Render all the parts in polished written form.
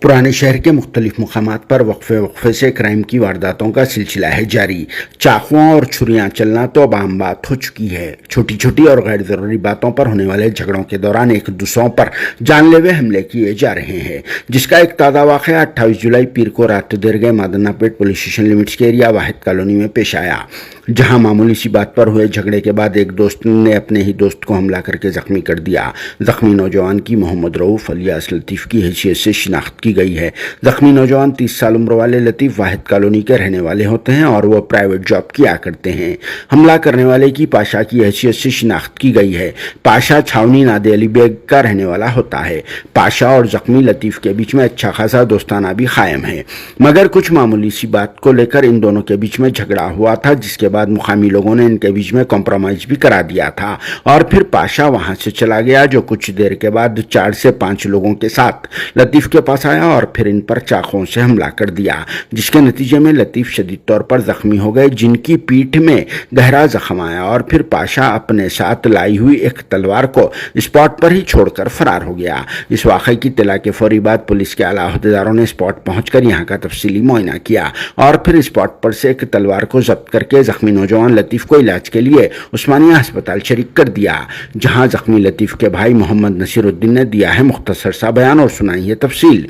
पुराने शहर के मुख्तलिफ मुकामात पर वक्फे से क्राइम की वारदातों का सिलसिला है जारी। चाकुओं और छुरियां चलना तो अब आम बात हो चुकी है। छोटी छोटी और गैर जरूरी बातों पर होने वाले झगड़ों के दौरान एक दूसरों पर जानलेवा हमले किए जा रहे हैं, जिसका एक ताज़ा वाक़या 28 जुलाई पीर को रात देर गए मादनापेट पुलिस स्टेशन लिमिट्स के एरिया वाहिद कॉलोनी में पेश आया, जहां मामूली सी बात पर हुए झगड़े के बाद एक दोस्त ने अपने ही दोस्त को हमला करके जख्मी कर दिया। जख्मी नौजवान की मोहम्मद रऊफ अलियास लतीफ़ की हैसियत से शिनाख्त की गई है। जख्मी नौजवान 30 साल उम्र वाले लतीफ़ वाहिद कॉलोनी के रहने वाले होते हैं और वो प्राइवेट जॉब किया करते हैं। हमला करने वाले की पाशा की हैसियत से शिनाख्त की गई है। पाशा छावनी नादे अली बेग का रहने वाला होता है। पाशा और जख्मी लतीफ़ के बीच में अच्छा खासा दोस्ताना भी कायम है, मगर कुछ मामूली सी बात को लेकर इन दोनों के बीच में झगड़ा हुआ था, जिसके बाद मुकामी लोगों ने इनके बीच में कॉम्प्रोमाइज भी करा दिया था और फिर पाशा वहां से चला गया, जो कुछ देर के बाद 4 से 5 लोगों के साथ लतीफ़ के पास आया और फिर इन पर चाकुओं से हमला कर दिया, जिसके नतीजे में लतीफ़ शदीद तौर पर जख्मी हो गए, जिनकी पीठ में गहरा जख्म आया और फिर पाशा अपने साथ लाई हुई एक तलवार को स्पॉट पर ही छोड़कर फरार हो गया। इस वाक़े की इत्तला के फौरी बाद पुलिस के आला अहदेदारों ने स्पॉट पहुंचकर यहां का तफसीली मुआयना किया और फिर स्पॉट पर से एक तलवार को जब्त करके जख्मी नौजवान लतीफ़ को इलाज के लिए उस्मानिया अस्पताल शरीक कर दिया, जहां जख्मी लतीफ़ के भाई मोहम्मद नसीरुद्दीन ने दिया है मुख्तसर सा बयान और सुनाई है तफसील,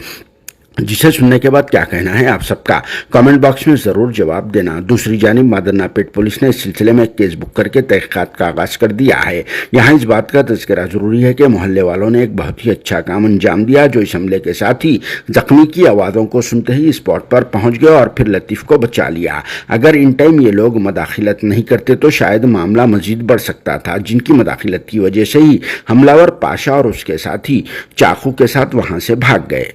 जिसे सुनने के बाद क्या कहना है आप सबका कमेंट बॉक्स में ज़रूर जवाब देना। दूसरी जानिब मादनापेट पुलिस ने इस सिलसिले में केस बुक करके तहक़ीक़ात का आगाज़ कर दिया है। यहाँ इस बात का तज़किरा ज़रूरी है कि मोहल्ले वालों ने एक बहुत ही अच्छा काम अंजाम दिया, जो इस हमले के साथ ही जख्मी की आवाज़ों को सुनते ही स्पॉट पर पहुँच गए और फिर लतीफ़ को बचा लिया। अगर इन टाइम ये लोग मदाखिलत नहीं करते तो शायद मामला मज़ीद बढ़ सकता था, जिनकी मदाखिलत की वजह से ही हमलावर पाशा और उसके साथी चाकू के साथ वहाँ से भाग गए।